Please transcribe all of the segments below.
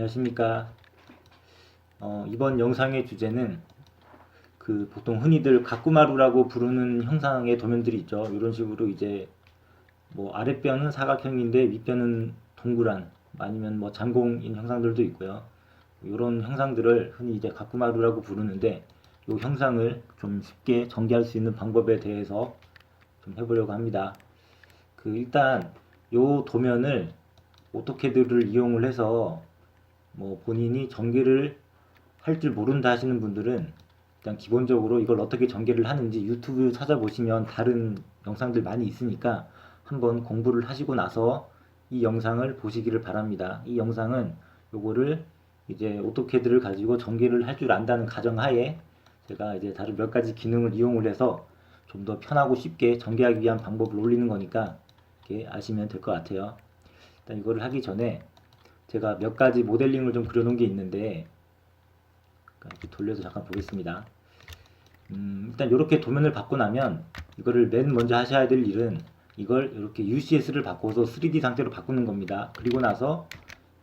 안녕하십니까. 이번 영상의 주제는 보통 흔히들 가꾸마루라고 부르는 형상의 도면들이 있죠. 이런 식으로 이제 뭐 아랫변은 사각형인데 윗변은 동그란 아니면 뭐 장공인 형상들도 있고요. 이런 형상들을 흔히 이제 가꾸마루라고 부르는데 이 형상을 좀 쉽게 전개할 수 있는 방법에 대해서 좀 해보려고 합니다. 일단 이 도면을 오토캐드를 이용을 해서 뭐 본인이 전개를 할 줄 모른다 하시는 분들은 일단 기본적으로 이걸 어떻게 전개를 하는지 유튜브 찾아보시면 다른 영상들 많이 있으니까 한번 공부를 하시고 나서 이 영상을 보시기를 바랍니다. 이 영상은 요거를 이제 오토캐드를 가지고 전개를 할 줄 안다는 가정하에 제가 이제 다른 몇 가지 기능을 이용을 해서 좀 더 편하고 쉽게 전개하기 위한 방법을 올리는 거니까 이렇게 아시면 될 것 같아요. 일단 이거를 하기 전에 제가 몇 가지 모델링을 좀 그려놓은 게 있는데 이렇게 돌려서 잠깐 보겠습니다. 일단 이렇게 도면을 받고 나면 이거를 맨 먼저 하셔야 될 일은 이걸 이렇게 UCS를 바꿔서 3D 상태로 바꾸는 겁니다. 그리고 나서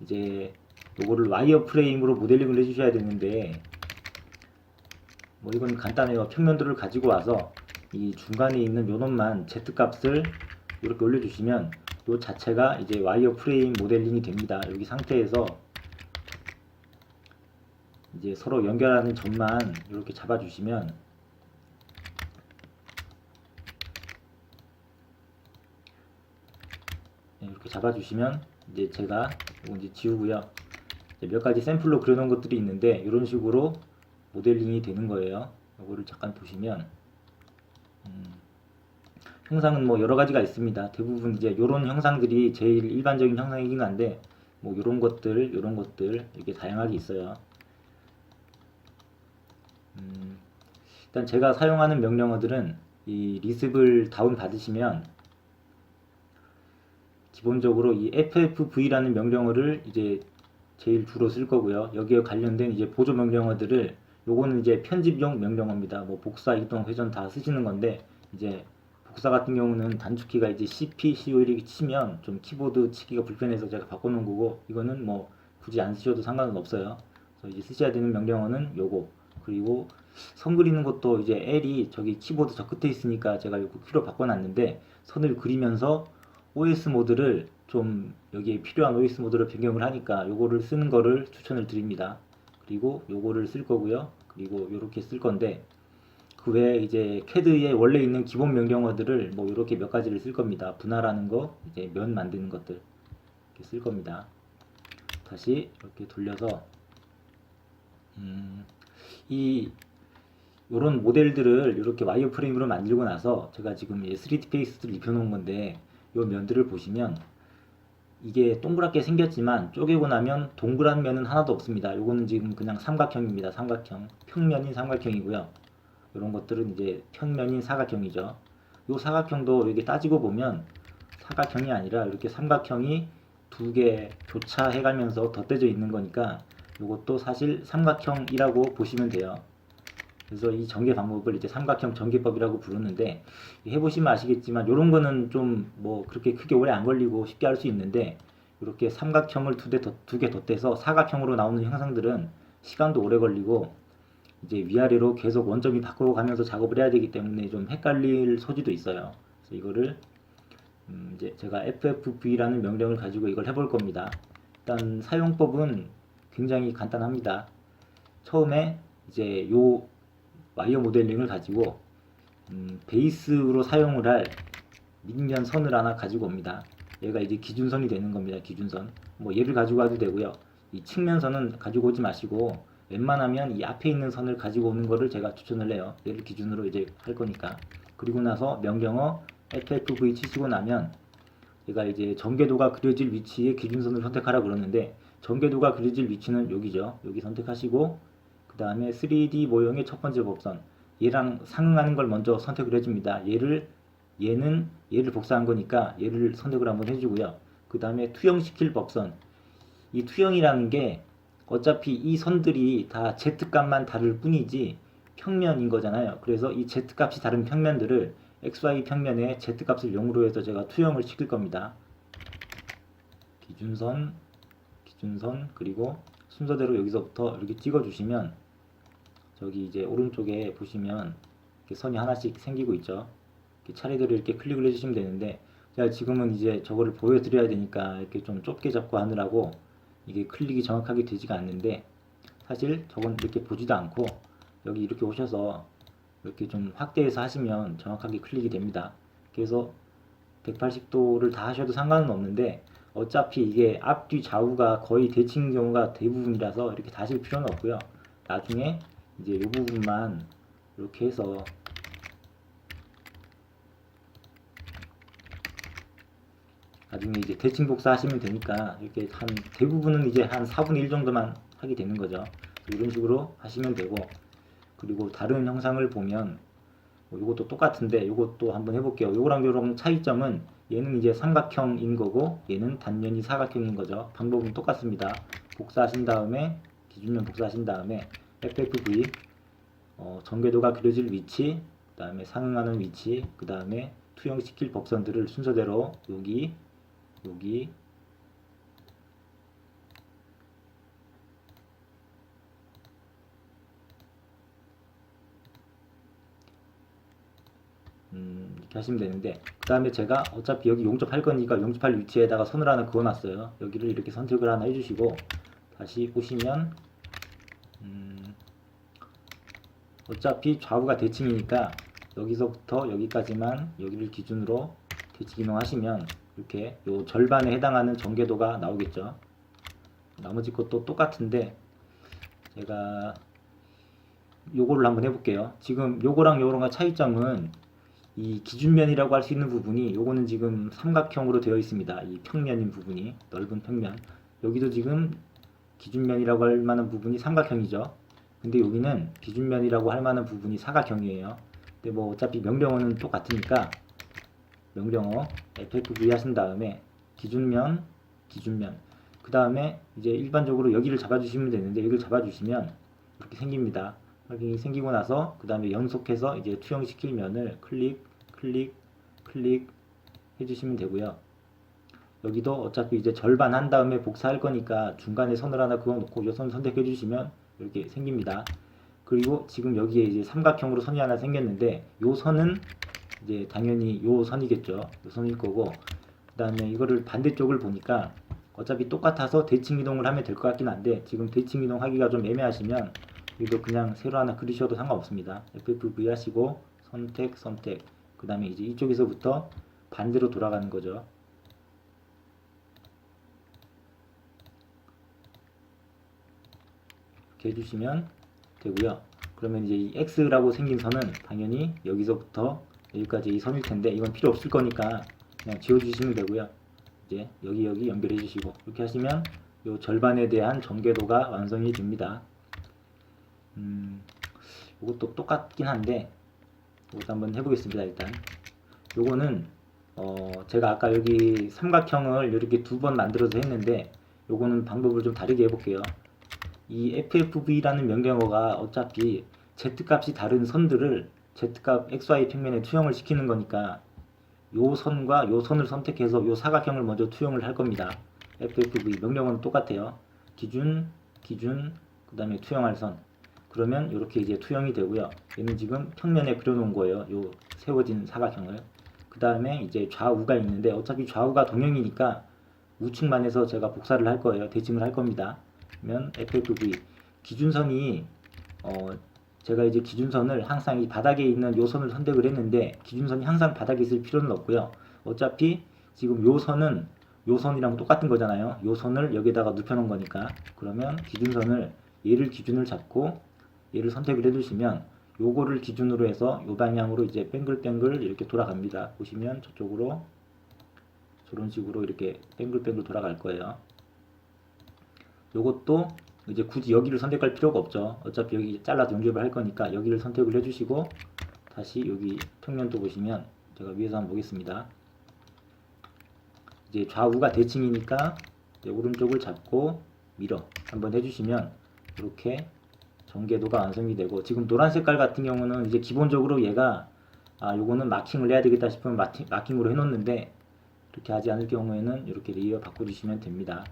이제 이거를 와이어 프레임으로 모델링을 해주셔야 되는데 뭐 이건 간단해요. 평면도를 가지고 와서 이 중간에 있는 요놈만 Z 값을 이렇게 올려주시면 이 자체가 이제 와이어 프레임 모델링이 됩니다. 여기 상태에서 이제 서로 연결하는 점만 이렇게 잡아주시면 이렇게 잡아주시면 이제 제가 이거 이제 지우고요. 이제 몇 가지 샘플로 그려놓은 것들이 있는데 이런 식으로 모델링이 되는 거예요. 이거를 잠깐 보시면 형상은 뭐 여러 가지가 있습니다. 대부분 이제 이런 형상들이 제일 일반적인 형상이긴 한데 뭐 이런 것들 이렇게 다양하게 있어요. 일단 제가 사용하는 명령어들은 이 리습을 다운 받으시면 기본적으로 이 FFV라는 명령어를 이제 제일 주로 쓸 거고요. 여기에 관련된 이제 보조 명령어들을 요거는 이제 편집용 명령어입니다. 뭐 복사, 이동, 회전 다 쓰시는 건데 이제 복사 같은 경우는 단축키가 이제 CP, CO 이렇게 치면 좀 키보드 치기가 불편해서 제가 바꿔놓은 거고 이거는 뭐 굳이 안 쓰셔도 상관은 없어요. 그래서 이제 쓰셔야 되는 명령어는 요거. 그리고 선 그리는 것도 이제 L이 저기 키보드 저 끝에 있으니까 제가 이거 Q로 바꿔놨는데 선을 그리면서 OS 모드를 좀 여기에 필요한 OS 모드로 변경을 하니까 요거를 쓰는 거를 추천을 드립니다. 그리고 요거를 쓸 거고요. 그리고 요렇게 쓸 건데 그 외에 이제 캐드에 원래 있는 기본 명령어들을 뭐 요렇게 몇 가지를 쓸 겁니다. 분할하는 거, 이제 면 만드는 것들 이렇게 쓸 겁니다. 다시 이렇게 돌려서 이 요런 모델들을 이렇게 와이어프레임으로 만들고 나서 제가 지금 3D 페이스를 입혀놓은 건데 요 면들을 보시면 이게 동그랗게 생겼지만 쪼개고 나면 동그란 면은 하나도 없습니다. 요거는 지금 그냥 삼각형입니다. 삼각형. 평면인 삼각형이고요. 이런 것들은 이제 평면인 사각형이죠. 요 사각형도 여기 따지고 보면 사각형이 아니라 이렇게 삼각형이 두 개 교차해 가면서 덧대져 있는 거니까 이것도 사실 삼각형이라고 보시면 돼요. 그래서 이 전개 방법을 이제 삼각형 전개법이라고 부르는데 해보시면 아시겠지만 이런 거는 좀 뭐 그렇게 크게 오래 안 걸리고 쉽게 할 수 있는데 이렇게 삼각형을 두 개 덧대서 사각형으로 나오는 형상들은 시간도 오래 걸리고 이제 위아래로 계속 원점이 바꾸어 가면서 작업을 해야 되기 때문에 좀 헷갈릴 소지도 있어요. 그래서 이거를 이제 제가 FFV라는 명령을 가지고 이걸 해볼 겁니다. 일단 사용법은 굉장히 간단합니다. 처음에 이제 요 와이어 모델링을 가지고 베이스로 사용을 할 밑면 선을 하나 가지고 옵니다. 얘가 이제 기준선이 되는 겁니다. 기준선. 뭐 얘를 가지고 와도 되고요. 이 측면선은 가지고 오지 마시고 웬만하면 이 앞에 있는 선을 가지고 오는 거를 제가 추천을 해요. 얘를 기준으로 이제 할 거니까. 그리고 나서 명령어 FFV 치시고 나면 얘가 이제 전개도가 그려질 위치의 기준선을 선택하라 그러는데 전개도가 그려질 위치는 여기죠. 여기 선택하시고 그 다음에 3D 모형의 첫 번째 법선 얘랑 상응하는 걸 먼저 선택을 해줍니다. 얘는 얘를 복사한 거니까 얘를 선택을 한번 해주고요. 그 다음에 투영시킬 법선 이 투영이라는 게 어차피 이 선들이 다 Z값만 다를 뿐이지 평면인 거잖아요. 그래서 이 Z값이 다른 평면들을 XY 평면에 Z값을 0으로 해서 제가 투영을 시킬 겁니다. 기준선 기준선, 그리고 순서대로 여기서부터 이렇게 찍어 주시면 저기 이제 오른쪽에 보시면 이렇게 선이 하나씩 생기고 있죠. 이렇게 차례대로 이렇게 클릭을 해주시면 되는데, 제가 지금은 이제 저거를 보여드려야 되니까 이렇게 좀 좁게 잡고 하느라고 이게 클릭이 정확하게 되지가 않는데, 사실 저건 이렇게 보지도 않고 여기 이렇게 오셔서 이렇게 좀 확대해서 하시면 정확하게 클릭이 됩니다. 그래서 180도를 다 하셔도 상관은 없는데, 어차피 이게 앞뒤 좌우가 거의 대칭인 경우가 대부분이라서 이렇게 다 하실 필요는 없고요. 나중에 이제 이 부분만 이렇게 해서 나중에 이제 대칭 복사하시면 되니까 이렇게 한 대부분은 이제 한 4분의 1 정도만 하게 되는 거죠. 이런 식으로 하시면 되고, 그리고 다른 형상을 보면 이것도 똑같은데 이것도 한번 해볼게요. 요거랑 요런 차이점은 얘는 이제 삼각형인 거고 얘는 단면이 사각형인 거죠. 방법은 똑같습니다. 복사하신 다음에 기준면 복사하신 다음에 FFV 전궤도가 그려질 위치, 그 다음에 상응하는 위치, 그 다음에 투영시킬 법선들을 순서대로 여기 이렇게 하시면 되는데, 그 다음에 제가 어차피 여기 용접할 거니까 용접할 위치에다가 선을 하나 그어놨어요. 여기를 이렇게 선택을 하나 해주시고 다시 보시면 어차피 좌우가 대칭이니까 여기서부터 여기까지만 여기를 기준으로 대칭 이동하시면 이렇게 요 절반에 해당하는 전궤도가 나오겠죠. 나머지 것도 똑같은데 제가 요거를 한번 해볼게요. 지금 요거랑 요거랑 차이점은 이 기준면이라고 할 수 있는 부분이, 요거는 지금 삼각형으로 되어 있습니다. 이 평면인 부분이, 넓은 평면, 여기도 지금 기준면이라고 할 만한 부분이 삼각형이죠. 근데 여기는 기준면이라고 할 만한 부분이 사각형이에요. 근데 뭐 어차피 명령어는 똑같으니까 명령어 FFV 하신 다음에 기준면, 그 다음에 이제 일반적으로 여기를 잡아주시면 되는데, 여기를 잡아주시면 이렇게 생깁니다. 이렇게 생기고 나서 그 다음에 연속해서 이제 투영시킬 면을 클릭 해주시면 되고요. 여기도 어차피 이제 절반 한 다음에 복사할 거니까 중간에 선을 하나 그어 놓고 이 선 선택해 주시면 이렇게 생깁니다. 그리고 지금 여기에 이제 삼각형으로 선이 하나 생겼는데, 요 선은 이제 당연히 요 선이겠죠. 요 선일 거고, 그 다음에 이거를 반대쪽을 보니까 어차피 똑같아서 대칭 이동을 하면 될 것 같긴 한데, 지금 대칭 이동 하기가 좀 애매하시면 이거 그냥 새로 하나 그리셔도 상관없습니다. FFV 하시고 선택, 그 다음에 이제 이쪽에서부터 반대로 돌아가는 거죠. 이렇게 해주시면 되고요. 그러면 이제 이 X라고 생긴 선은 당연히 여기서부터 여기까지 이 선일 텐데, 이건 필요 없을 거니까 그냥 지워주시면 되고요. 이제 여기 연결해 주시고 이렇게 하시면 요 절반에 대한 전궤도가 완성이 됩니다. 이것도 똑같긴 한데 이것도 한번 해보겠습니다. 일단 요거는 제가 아까 여기 삼각형을 이렇게 두 번 만들어서 했는데, 요거는 방법을 좀 다르게 해볼게요. 이 FFV라는 명령어가 어차피 Z값이 다른 선들을 Z값 XY 평면에 투영을 시키는 거니까 요 선과 요 선을 선택해서 요 사각형을 먼저 투영을 할 겁니다. FFV 명령어는 똑같아요. 기준, 그 다음에 투영할 선. 그러면 이렇게 이제 투영이 되고요. 얘는 지금 평면에 그려놓은 거예요. 요 세워진 사각형을. 그 다음에 이제 좌우가 있는데, 어차피 좌우가 동형이니까 우측만 해서 제가 복사를 할 거예요. 대칭을 할 겁니다. 그러면 FFV 기준선이 제가 이제 기준선을 항상 이 바닥에 있는 요 선을 선택을 했는데, 기준선이 항상 바닥에 있을 필요는 없고요. 어차피 지금 요 선은 요 선이랑 똑같은 거잖아요. 요 선을 여기다가 눕혀 놓은 거니까. 그러면 기준선을 얘를 기준을 잡고 얘를 선택을 해주시면 요거를 기준으로 해서 요 방향으로 이제 뱅글뱅글 이렇게 돌아갑니다. 보시면 저쪽으로 저런 식으로 이렇게 뱅글뱅글 돌아갈 거예요. 요것도 이제 굳이 여기를 선택할 필요가 없죠. 어차피 여기 잘라서 용접을 할 거니까 여기를 선택을 해주시고 다시 여기 평면도 보시면, 제가 위에서 한번 보겠습니다. 이제 좌우가 대칭이니까 이제 오른쪽을 잡고 밀어 한번 해주시면 이렇게 전궤도가 완성이 되고, 지금 노란 색깔 같은 경우는 이제 기본적으로 얘가 요거는 마킹을 해야 되겠다 싶으면 마킹으로 해놓는데, 그렇게 하지 않을 경우에는 이렇게 레이어 바꿔주시면 됩니다.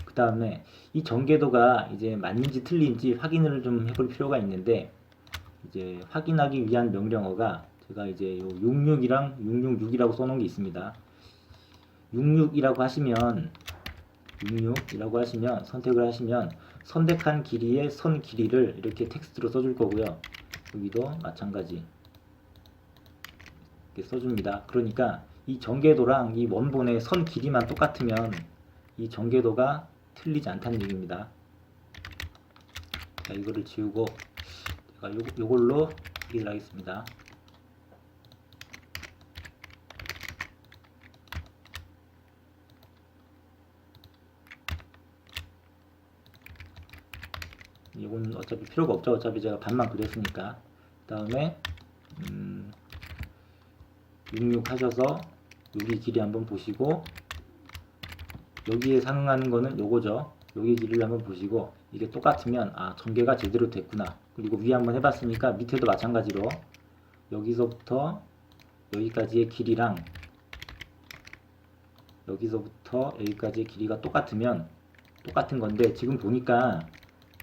그 그 다음에 이 전개도가 이제 맞는지 틀린지 확인을 좀 해볼 필요가 있는데, 이제 확인하기 위한 명령어가 제가 이제 요 66이랑 666이라고 써놓은 게 있습니다. 66이라고 하시면 선택을 하시면 선택한 길이의 선 길이를 이렇게 텍스트로 써줄 거고요. 여기도 마찬가지 이렇게 써줍니다. 그러니까 이 전개도랑 이 원본의 선 길이만 똑같으면 이 전개도가 틀리지 않다는 얘기입니다. 자, 이거를 지우고 제가 요걸로 하기를 하겠습니다. 이건 어차피 필요가 없죠. 어차피 제가 반만 그렸으니까. 그 다음에 66 하셔서 여기 길이 한번 보시고, 여기에 상응하는 거는 요거죠. 여기 길이를 한번 보시고, 이게 똑같으면 아, 전개가 제대로 됐구나. 그리고 위에 한번 해봤으니까 밑에도 마찬가지로 여기서부터 여기까지의 길이랑 여기서부터 여기까지의 길이가 똑같으면 똑같은 건데, 지금 보니까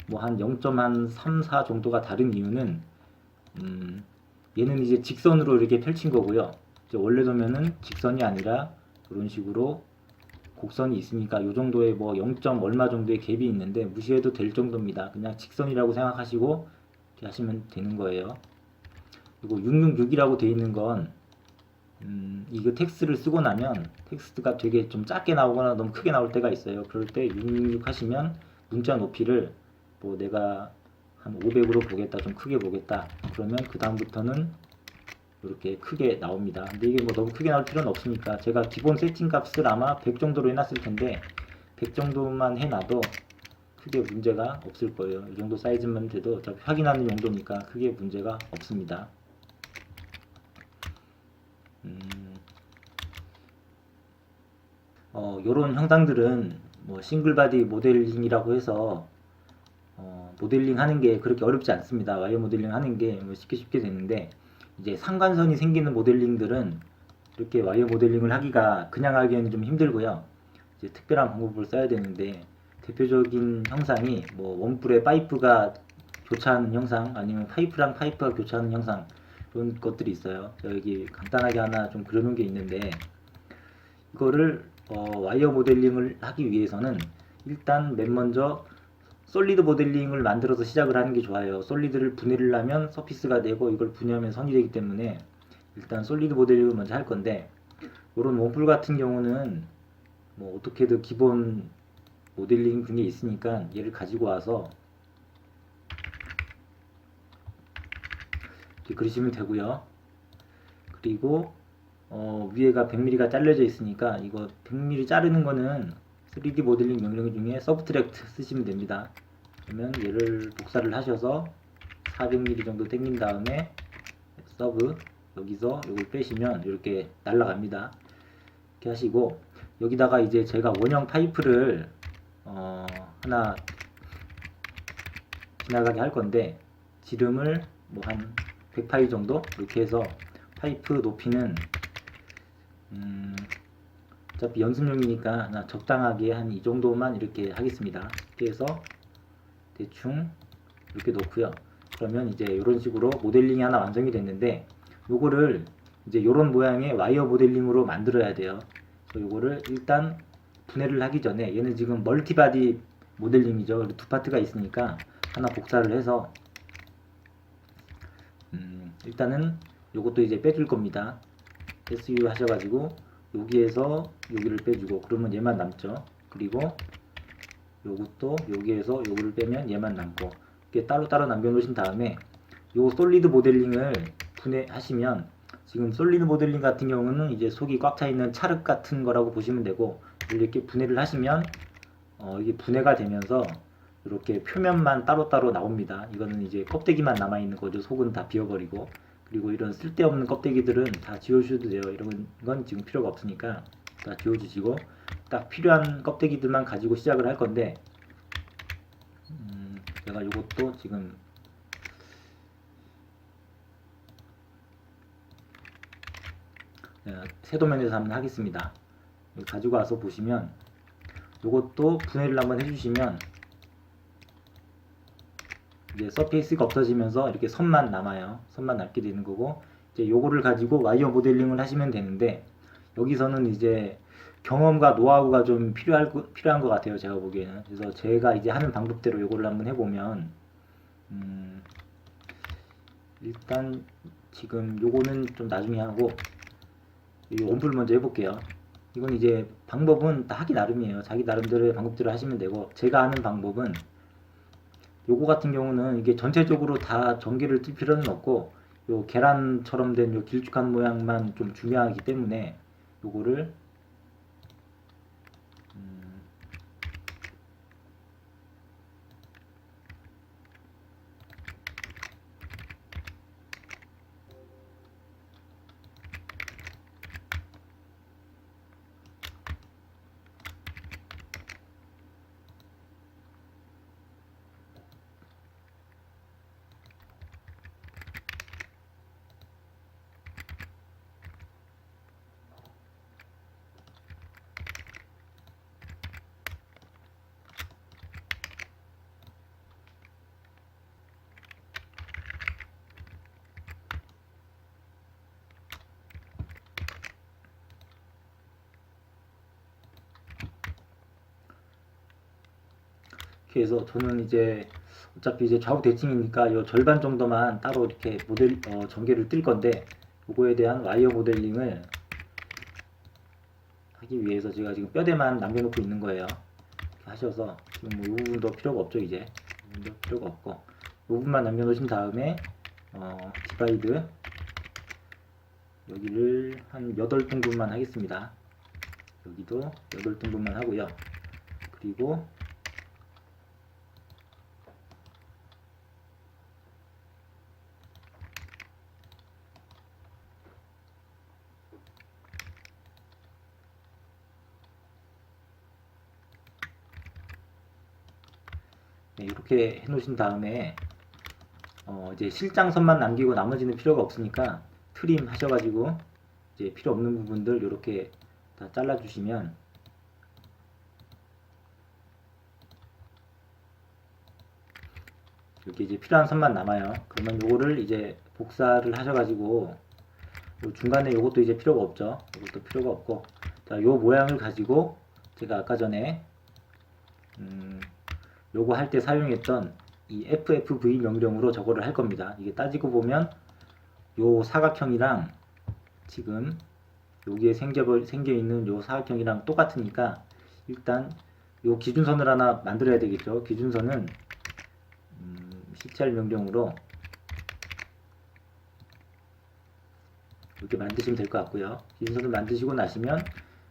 뭐 한 0.34 정도가 다른 이유는 얘는 이제 직선으로 이렇게 펼친 거고요. 이제 원래도면은 직선이 아니라 이런 식으로 곡선이 있으니까 요 정도의 뭐 0. 얼마 정도의 갭이 있는데 무시해도 될 정도입니다. 그냥 직선이라고 생각하시고 이렇게 하시면 되는 거예요. 그리고 666이라고 돼 있는 건 이거 텍스트를 쓰고 나면 텍스트가 되게 좀 작게 나오거나 너무 크게 나올 때가 있어요. 그럴 때 666 하시면 문자 높이를 뭐 내가 한 500으로 보겠다, 좀 크게 보겠다, 그러면 그 다음부터는 이렇게 크게 나옵니다. 근데 이게 뭐 너무 크게 나올 필요는 없으니까 제가 기본 세팅 값을 아마 100 정도로 해놨을 텐데 100 정도만 해놔도 크게 문제가 없을 거예요. 이 정도 사이즈만 돼도 어차피 확인하는 용도니까 크게 문제가 없습니다. 요런 형상들은 뭐 싱글바디 모델링이라고 해서 모델링 하는 게 그렇게 어렵지 않습니다. 와이어 모델링 하는 게뭐 쉽게 되는데, 이제 상관선이 생기는 모델링들은 이렇게 와이어 모델링을 하기가 그냥 하기에는 좀 힘들고요. 이제 특별한 방법을 써야 되는데, 대표적인 형상이 뭐 원뿔에 파이프가 교차하는 형상, 아니면 파이프랑 파이프가 교차하는 형상, 그런 것들이 있어요. 여기 간단하게 하나 좀 그려놓은 게 있는데, 이거를 와이어 모델링을 하기 위해서는 일단 맨 먼저 솔리드 모델링을 만들어서 시작을 하는 게 좋아요. 솔리드를 분해를 하면 서피스가 되고 이걸 분해하면 선이 되기 때문에 일단 솔리드 모델링을 먼저 할 건데, 이런 원뿔 같은 경우는 뭐 어떻게든 기본 모델링 중에 있으니까 얘를 가지고 와서 이렇게 그리시면 되고요. 그리고 위에가 100mm가 잘려져 있으니까 이거 100mm 자르는 거는 3D 모델링 명령 중에 서브트랙트 쓰시면 됩니다. 그러면 얘를 복사를 하셔서 400mm 정도 당긴 다음에 서브, 여기서 이걸 빼시면 이렇게 날아갑니다. 이렇게 하시고, 여기다가 이제 제가 원형 파이프를 하나 지나가게 할 건데, 지름을 뭐 한 100파이 정도 이렇게 해서 파이프 높이는 어차피 연습용이니까 적당하게 한 이 정도만 이렇게 하겠습니다. 이렇게 해서 대충 이렇게 놓고요. 그러면 이제 이런 식으로 모델링이 하나 완성이 됐는데, 요거를 이제 요런 모양의 와이어 모델링으로 만들어야 돼요. 그래서 요거를 일단 분해를 하기 전에, 얘는 지금 멀티바디 모델링이죠. 두 파트가 있으니까 하나 복사를 해서 일단은 요것도 이제 빼줄 겁니다. SU 하셔가지고 여기에서 여기를 빼주고, 그러면 얘만 남죠. 그리고 요것도 여기에서 요거를 빼면 얘만 남고, 이렇게 따로따로 남겨놓으신 다음에 요 솔리드 모델링을 분해하시면, 지금 솔리드 모델링 같은 경우는 이제 속이 꽉 차있는 찰흙 같은 거라고 보시면 되고, 이렇게 분해를 하시면 이게 분해가 되면서 이렇게 표면만 따로따로 나옵니다. 이거는 이제 껍데기만 남아있는 거죠. 속은 다 비워버리고. 그리고 이런 쓸데없는 껍데기들은 다 지워주셔도 돼요. 이런 건 지금 필요가 없으니까 다 지워주시고, 딱 필요한 껍데기들만 가지고 시작을 할 건데, 제가 이것도 지금 세도면에서 한번 하겠습니다. 가지고 와서 보시면 요것도 분해를 한번 해주시면 이제 서페이스가 없어지면서 이렇게 선만 남아요. 선만 남게 되는 거고, 이제 요거를 가지고 와이어 모델링을 하시면 되는데, 여기서는 이제 경험과 노하우가 좀 필요한 것 같아요. 제가 보기에는. 그래서 제가 이제 하는 방법대로 요거를 한번 해보면, 일단 지금 요거는 좀 나중에 하고, 이 원풀 먼저 해볼게요. 이건 이제 방법은 다 하기 나름이에요. 자기 나름대로의 방법대로 하시면 되고, 제가 하는 방법은 요거 같은 경우는 이게 전체적으로 다 전기를 뜰 필요는 없고, 요 계란처럼 된 요 길쭉한 모양만 좀 중요하기 때문에 요거를 이렇게 해서 저는 이제 어차피 이제 좌우 대칭이니까 요 절반 정도만 따로 이렇게 전개를 뜰 건데, 요거에 대한 와이어 모델링을 하기 위해서 제가 지금 뼈대만 남겨놓고 있는 거예요. 이렇게 하셔서 지금 뭐 이 부분도 필요가 없죠. 이제 이 부분도 필요가 없고, 이 부분만 남겨놓으신 다음에 디바이드 여기를 한 8등분만 하겠습니다. 여기도 8등분만 하고요. 그리고 네, 이렇게 해 놓으신 다음에 이제 실장선만 남기고 나머지는 필요가 없으니까 트림 하셔가지고 이제 필요 없는 부분들 이렇게 다 잘라 주시면 이렇게 이제 필요한 선만 남아요. 그러면 요거를 이제 복사를 하셔가지고 요 중간에 요것도 이제 필요가 없죠. 요것도 필요가 없고, 자, 요 모양을 가지고 제가 아까 전에 요거 할 때 사용했던 이 FFV 명령으로 저거를 할 겁니다. 이게 따지고 보면 요 사각형이랑 지금 여기에 생겨 있는 요 사각형이랑 똑같으니까 일단 요 기준선을 하나 만들어야 되겠죠. 기준선은 CTR 명령으로 이렇게 만드시면 될 것 같고요. 기준선을 만드시고 나시면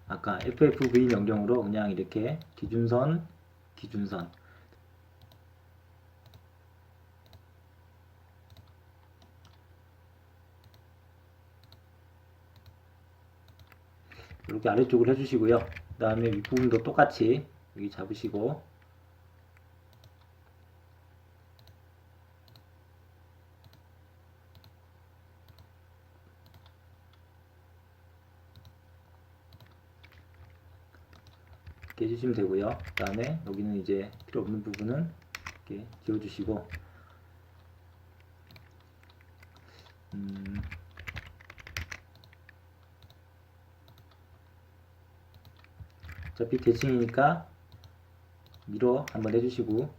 아까 FFV 명령으로 그냥 이렇게 기준선 이렇게 아래쪽을 해주시고요. 그 다음에 윗부분도 똑같이 여기 잡으시고 이렇게 해주시면 되고요. 그 다음에 여기는 이제 필요 없는 부분은 이렇게 지워주시고 어차피 대칭이니까 미러 한번 해주시고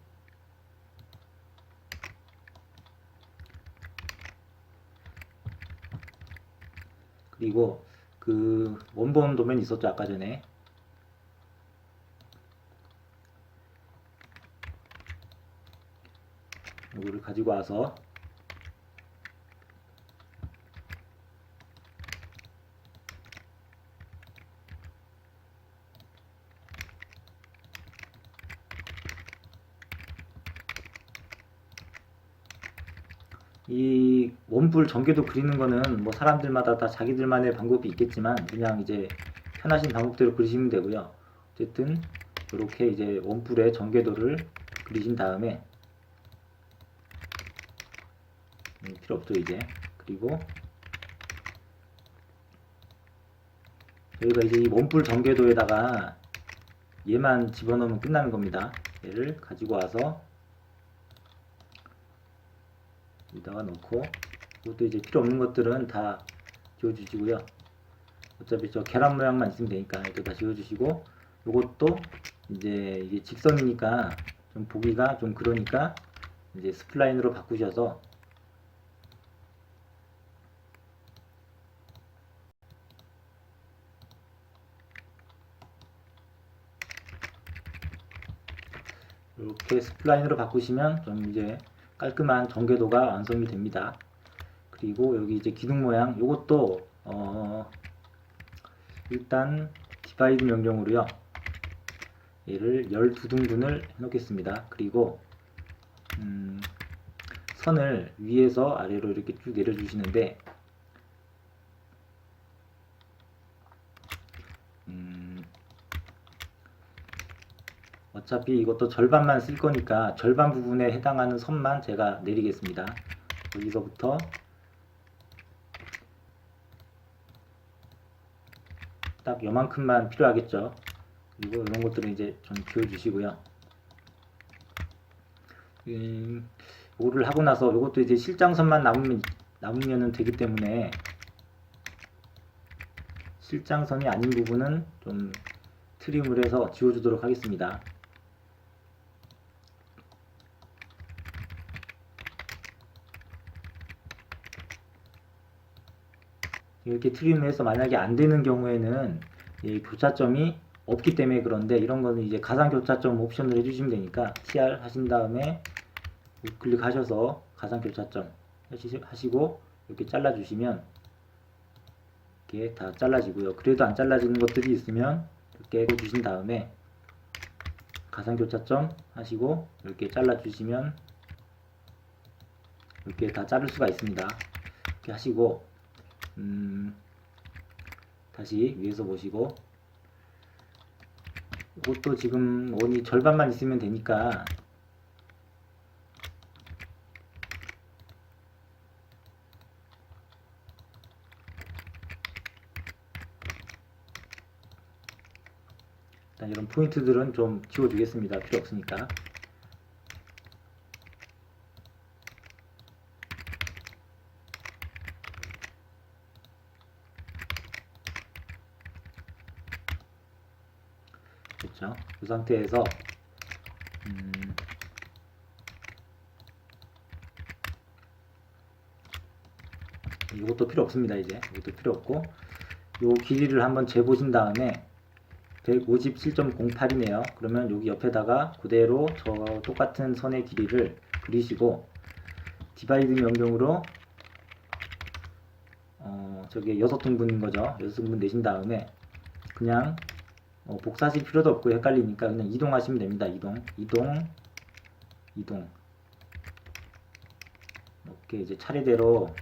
그리고 그 원본 도면 있었죠 아까 전에 이거를 가지고 와서 이 원뿔 전개도 그리는 거는 뭐 사람들마다 다 자기들만의 방법이 있겠지만 그냥 이제 편하신 방법대로 그리시면 되고요. 어쨌든 이렇게 이제 원뿔의 전개도를 그리신 다음에 필요 없죠 이제. 그리고 저희가 이제 이 원뿔 전개도에다가 얘만 집어넣으면 끝나는 겁니다. 얘를 가지고 와서 여기다가 넣고, 이것도 이제 필요 없는 것들은 다 지워주시고요. 어차피 저 계란 모양만 있으면 되니까 이렇게 다 지워주시고, 요것도 이제 이게 직선이니까 좀 보기가 좀 그러니까 이제 스플라인으로 바꾸셔서 이렇게 스플라인으로 바꾸시면 좀 이제 깔끔한 전개도가 완성이 됩니다. 그리고 여기 이제 기둥 모양, 요것도 일단 디바이드 명령으로요, 얘를 12등분을 해 놓겠습니다. 그리고 선을 위에서 아래로 이렇게 쭉 내려 주시는데, 어차피 이것도 절반만 쓸 거니까 절반 부분에 해당하는 선만 제가 내리겠습니다. 여기서부터 딱 요만큼만 필요하겠죠. 그리고 이런 것들은 이제 좀 지워주시고요. 이거를 하고 나서 이것도 이제 실장선만 남으면 되기 때문에 실장선이 아닌 부분은 좀 트림을 해서 지워주도록 하겠습니다. 이렇게 트림해서 만약에 안 되는 경우에는 교차점이 없기 때문에 그런데, 이런 거는 이제 가상 교차점 옵션을 해주시면 되니까 TR 하신 다음에 우클릭 하셔서 가상 교차점 하시고 이렇게 잘라 주시면 이렇게 다 잘라지고요. 그래도 안 잘라지는 것들이 있으면 이렇게 해주신 다음에 가상 교차점 하시고 이렇게 잘라 주시면 이렇게 다 자를 수가 있습니다. 이렇게 하시고 다시 위에서 보시고, 이것도 지금 원이 절반만 있으면 되니까 일단 이런 포인트들은 좀 지워주겠습니다. 필요 없으니까. 그렇죠. 이 상태에서 이것도 필요 없습니다. 이제 이것도 필요 없고, 요 길이를 한번 재보신 다음에 157.08이네요. 그러면 여기 옆에다가 그대로 저 똑같은 선의 길이를 그리시고, 디바이드 명령으로 저게 6등분인 거죠. 6등분 내신 다음에 그냥 복사하실 필요도 없고 헷갈리니까 그냥 이동하시면 됩니다. 이동 이렇게 이제 차례대로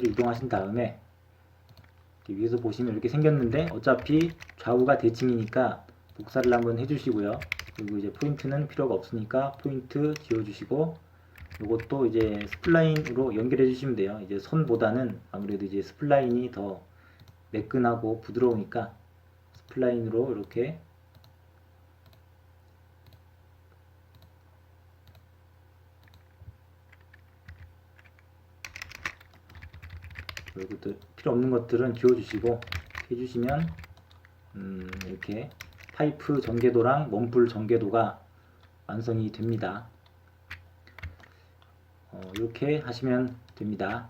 이동하신 다음에 위에서 보시면 이렇게 생겼는데, 어차피 좌우가 대칭이니까 복사를 한번 해주시고요. 그리고 이제 포인트는 필요가 없으니까 포인트 지워주시고, 이것도 이제 스플라인으로 연결해 주시면 돼요. 이제 선보다는 아무래도 이제 스플라인이 더 매끈하고 부드러우니까 스플라인으로 이렇게 이것도 필요 없는 것들은 지워주시고 해주시면 이렇게 파이프 전개도랑 멈풀 전개도가 완성이 됩니다. 이렇게 하시면 됩니다.